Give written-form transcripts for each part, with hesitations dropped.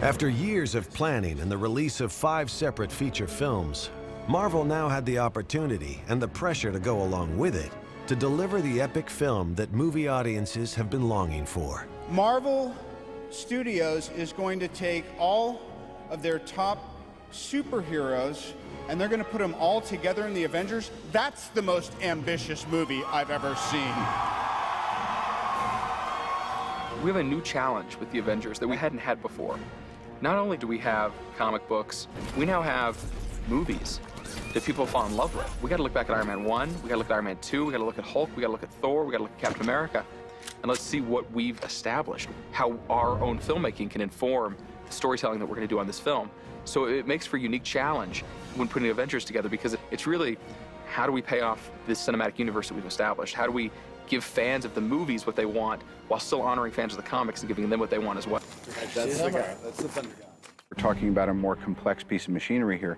After years of planning and the release of 5 separate feature films, Marvel now had the opportunity and the pressure to go along with it to deliver the epic film that movie audiences have been longing for. Marvel Studios is going to take all of their top superheroes and they're going to put them all together in the Avengers. That's the most ambitious movie I've ever seen. We have a new challenge with the Avengers that we hadn't had before. Not only do we have comic books, we now have movies that people fall in love with. We gotta look back at Iron Man 1, we gotta look at Iron Man 2, we gotta look at Hulk, we gotta look at Thor, we gotta look at Captain America, and let's see what we've established, how our own filmmaking can inform the storytelling that we're gonna do on this film. So it makes for a unique challenge when putting Avengers together, because it's really, how do we pay off this cinematic universe that we've established? How do we give fans of the movies what they want while still honoring fans of the comics and giving them what they want as well? That's the guy. That's the thunder guy. We're talking about a more complex piece of machinery here,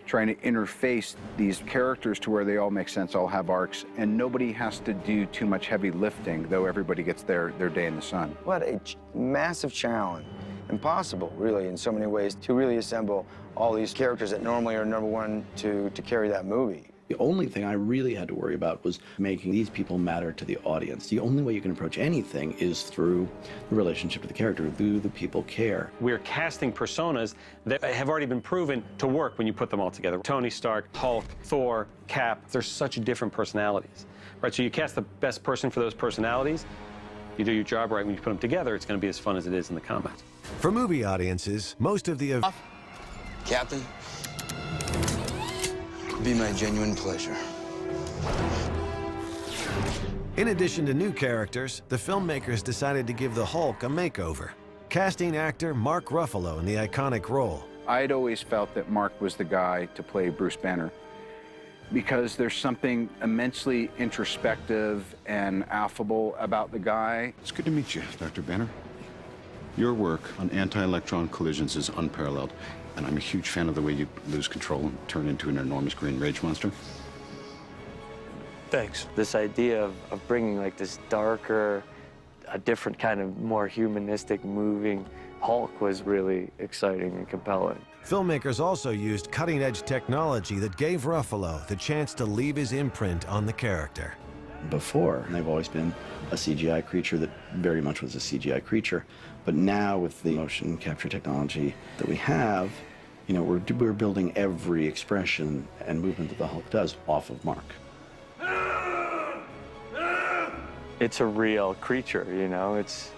trying to interface these characters to where they all make sense, all have arcs, and nobody has to do too much heavy lifting, though everybody gets their day in the sun. What a massive challenge. Impossible, really, in so many ways, to really assemble all these characters that normally are number one to carry that movie. The only thing I really had to worry about was making these people matter to the audience. The only way you can approach anything is through the relationship to the character. Do the people care? We're casting personas that have already been proven to work when you put them all together. Tony Stark, Hulk, Thor, Cap, they're such different personalities, right? So you cast the best person for those personalities, you do your job right, when you put them together, it's going to be as fun as it is in the comics. For movie audiences, most of the... Captain, it'd be my genuine pleasure. In addition to new characters, the filmmakers decided to give the Hulk a makeover, casting actor Mark Ruffalo in the iconic role. I'd always felt that Mark was the guy to play Bruce Banner because there's something immensely introspective and affable about the guy. It's good to meet you, Dr. Banner. Your work on anti-electron collisions is unparalleled, and I'm a huge fan of the way you lose control and turn into an enormous green rage monster. Thanks. This idea of bringing like this darker, a different kind of more humanistic moving Hulk was really exciting and compelling. Filmmakers also used cutting-edge technology that gave Ruffalo the chance to leave his imprint on the character. Before, they've always been a CGI creature that very much was a CGI creature. But now with the motion capture technology that we have, you know, we're building every expression and movement that the Hulk does off of Mark. It's a real creature, you know, it's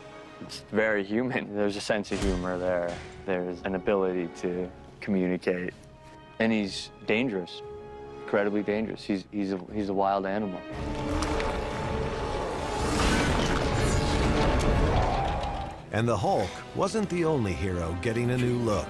very human. There's a sense of humor there. There's an ability to communicate. And he's dangerous, incredibly dangerous. He's a wild animal. And the Hulk wasn't the only hero getting a new look.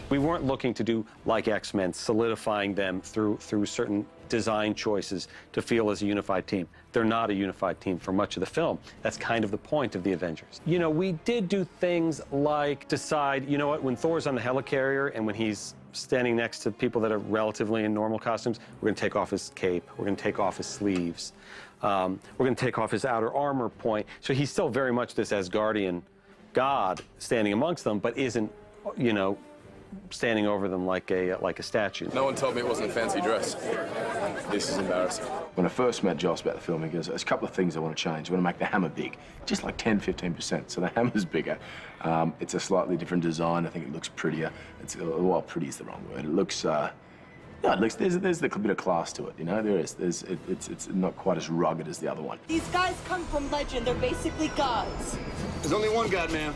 We weren't looking to do like X-Men, solidifying them through certain design choices to feel as a unified team. They're not a unified team for much of the film. That's kind of the point of the Avengers. You know, we did do things like decide, you know what, when Thor's on the helicarrier and when he's standing next to people that are relatively in normal costumes, we're going to take off his cape, we're going to take off his sleeves, we're going to take off his outer armor point. So he's still very much this Asgardian god standing amongst them, but isn't, you know, standing over them like a statue. No one told me it wasn't a fancy dress. This is embarrassing. When I first met Joss about the film, he goes, there's a couple of things I want to change. I want to make the hammer big, just like 10–15%. So the hammer's bigger. It's a slightly different design. I think it looks prettier. Well, pretty is the wrong word. It looks, no, it looks, there's a bit of class to it, you know? There is. It's not quite as rugged as the other one. These guys come from legend. They're basically gods. There's only one god, ma'am.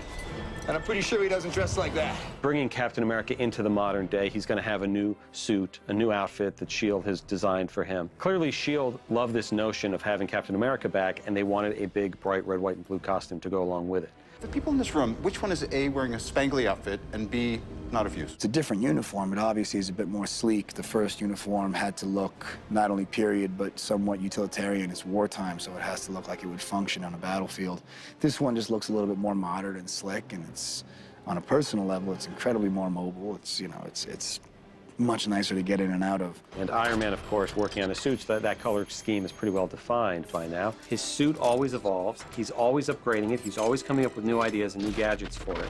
And I'm pretty sure he doesn't dress like that. Bringing Captain America into the modern day, he's going to have a new suit, a new outfit that S.H.I.E.L.D. has designed for him. Clearly, S.H.I.E.L.D. loved this notion of having Captain America back, and they wanted a big, bright red, white, and blue costume to go along with it. The people in this room, which one is A, wearing a spangly outfit, and B, not of use? It's a different uniform. It obviously is a bit more sleek. The first uniform had to look not only period, but somewhat utilitarian. It's wartime, so it has to look like it would function on a battlefield. This one just looks a little bit more modern and slick, and it's, on a personal level, it's incredibly more mobile. It's, you know, it's much nicer to get in and out of. And Iron Man, of course, working on his suits, that color scheme is pretty well defined by now. His suit always evolves. He's always upgrading it. He's always coming up with new ideas and new gadgets for it.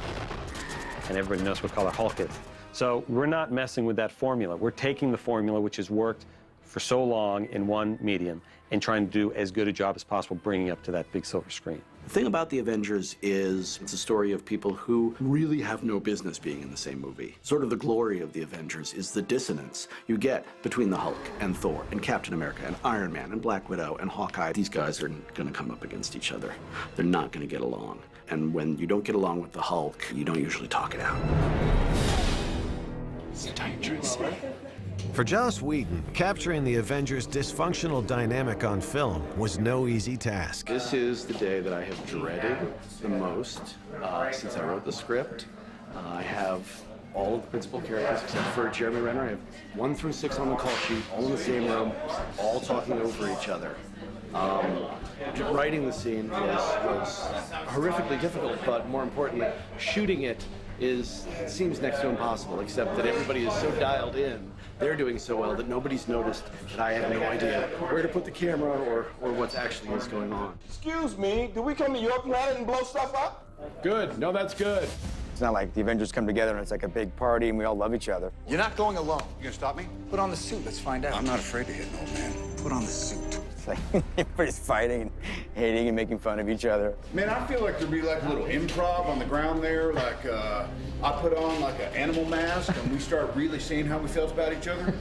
and everybody knows what color Hulk is. So we're not messing with that formula. We're taking the formula, which has worked for so long in one medium, and trying to do as good a job as possible bringing up to that big silver screen. The thing about the Avengers is it's a story of people who really have no business being in the same movie. Sort of the glory of the Avengers is the dissonance you get between the Hulk and Thor and Captain America and Iron Man and Black Widow and Hawkeye. These guys are going to come up against each other. They're not going to get along. And when you don't get along with the Hulk, you don't usually talk it out. It's dangerous. For Joss Whedon, capturing the Avengers' dysfunctional dynamic on film was no easy task. This is the day that I have dreaded the most since I wrote the script. I have all of the principal characters except for Jeremy Renner. I have 1 through 6 on the call sheet, all in the same room, all talking over each other. Writing the scene was horrifically difficult, but more importantly, shooting it seems next to impossible, except that everybody is so dialed in. They're doing so well that nobody's noticed that I have no idea where to put the camera or what's actually is going on. Excuse me, do we come to your planet and blow stuff up? Good. No, that's good. It's not like the Avengers come together and it's like a big party and we all love each other. You're not going alone. You gonna stop me? Put on the suit. Let's find out. I'm not afraid to hit an old man. Put on the suit. It's like everybody's fighting and hating and making fun of each other. Man, I feel like there'd be like a little improv on the ground there. Like I put on like an animal mask and we start really saying how we felt about each other.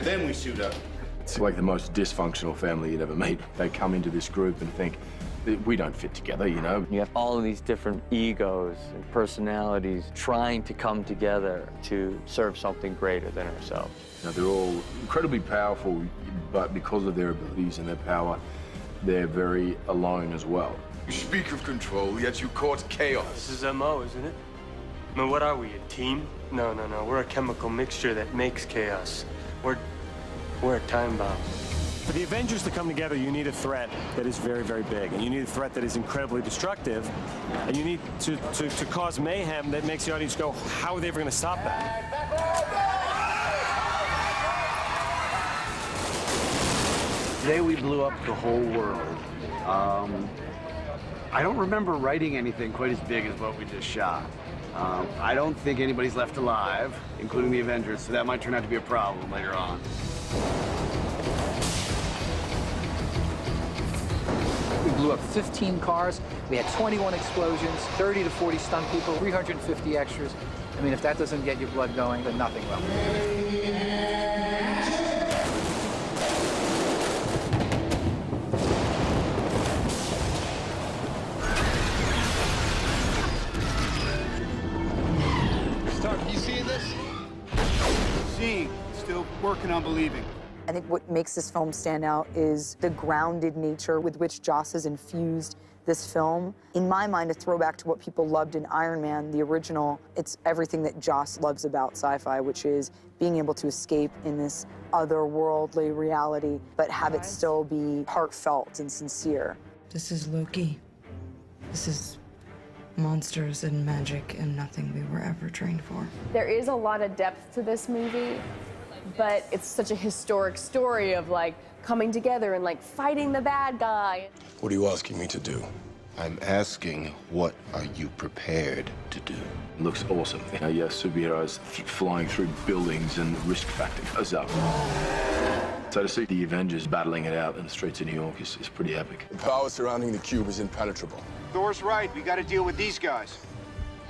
Then we suit up. It's like the most dysfunctional family you'd ever meet. They come into this group and think, we don't fit together, you know? You have all of these different egos and personalities trying to come together to serve something greater than ourselves. Now, they're all incredibly powerful, but because of their abilities and their power, they're very alone as well. You speak of control, yet you cause chaos. This is MO, isn't it? I mean, what are we, a team? No. We're a chemical mixture that makes chaos. We're a time bomb. For the Avengers to come together, you need a threat that is very, very big, and you need a threat that is incredibly destructive, and you need to cause mayhem that makes the audience go, how are they ever going to stop that? Today we blew up the whole world. I don't remember writing anything quite as big as what we just shot. I don't think anybody's left alive, including the Avengers, so that might turn out to be a problem later on. We blew up 15 cars. We had 21 explosions, 30 to 40 stunt people, 350 extras. I mean, if that doesn't get your blood going, then nothing will. Stark, you seeing this? Seeing, still working on believing. I think what makes this film stand out is the grounded nature with which Joss has infused this film. In my mind, a throwback to what people loved in Iron Man, the original. It's everything that Joss loves about sci-fi, which is being able to escape in this otherworldly reality, but have it still be heartfelt and sincere. This is Loki. This is monsters and magic and nothing we were ever trained for. There is a lot of depth to this movie, but it's such a historic story of like coming together and like fighting the bad guy. What are you asking me to do? I'm asking, what are you prepared to do? It looks awesome. You know, yeah, superheroes flying through buildings and the risk factor goes up. So to see the Avengers battling it out in the streets of New York is pretty epic. The power surrounding the cube is impenetrable. Thor's right. We got to deal with these guys.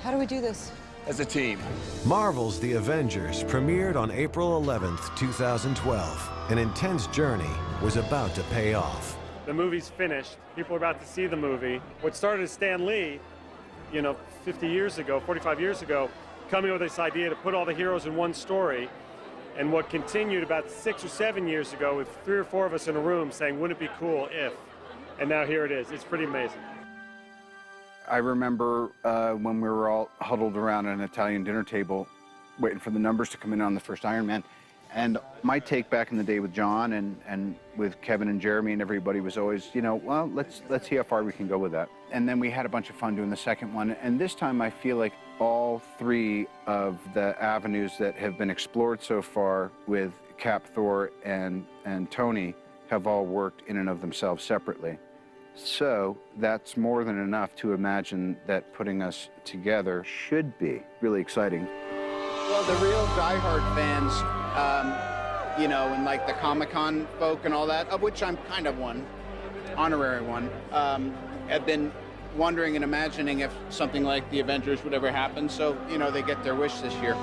How do we do this? As a team. Marvel's The Avengers premiered on April 11th, 2012. An intense journey was about to pay off. The movie's finished. People are about to see the movie. What started as Stan Lee, 50 years ago, 45 years ago, coming up with this idea to put all the heroes in one story, and what continued about 6 or 7 years ago with 3 or 4 of us in a room saying, wouldn't it be cool if? And now here it is. It's pretty amazing. I remember when we were all huddled around an Italian dinner table waiting for the numbers to come in on the first Iron Man. And my take back in the day with John and with Kevin and Jeremy and everybody was always, well, let's see how far we can go with that. And then we had a bunch of fun doing the second one. And this time I feel like all 3 of the avenues that have been explored so far with Cap, Thor, and Tony have all worked in and of themselves separately. So that's more than enough to imagine that putting us together should be really exciting. Well, the real diehard fans, you know, and like the Comic-Con folk and all that, of which I'm kind of one, honorary one, have been wondering and imagining if something like the Avengers would ever happen. So, you know, they get their wish this year.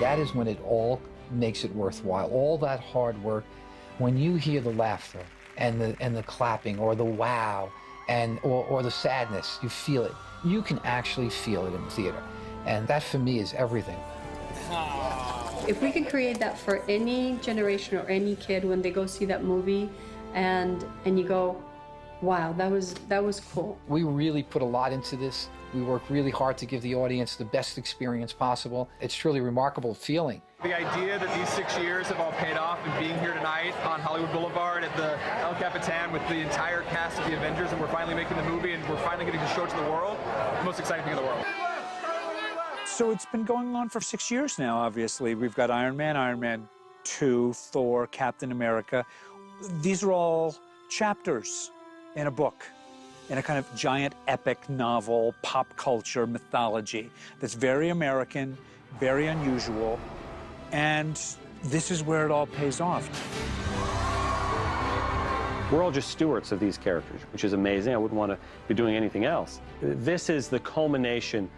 That is when it all makes it worthwhile. All that hard work, when you hear the laughter and the clapping or the wow or the sadness, you feel it. You can actually feel it in the theater. And that for me is everything. If we could create that for any generation or any kid when they go see that movie and you go, wow, that was cool. We really put a lot into this. We work really hard to give the audience the best experience possible. It's truly a remarkable feeling. The idea that these 6 years have all paid off and being here tonight on Hollywood Boulevard at the El Capitan with the entire cast of the Avengers, and we're finally making the movie and we're finally getting to show it to the world, the most exciting thing in the world. So it's been going on for 6 years now, obviously. We've got Iron Man 2, Thor, Captain America. These are all chapters in a book, in a kind of giant epic novel, pop culture mythology that's very American, very unusual, and this is where it all pays off. We're all just stewards of these characters, which is amazing. I wouldn't want to be doing anything else. This is the culmination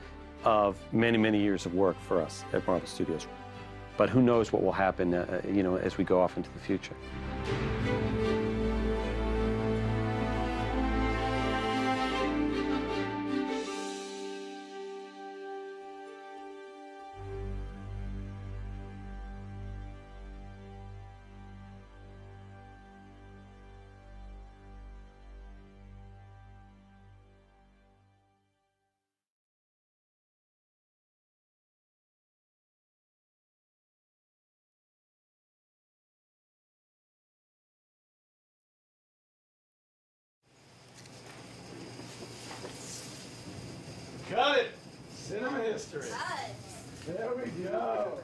of many, many years of work for us at Marvel Studios. But who knows what will happen, you know, as we go off into the future. Cut it! Cinema history. There we go.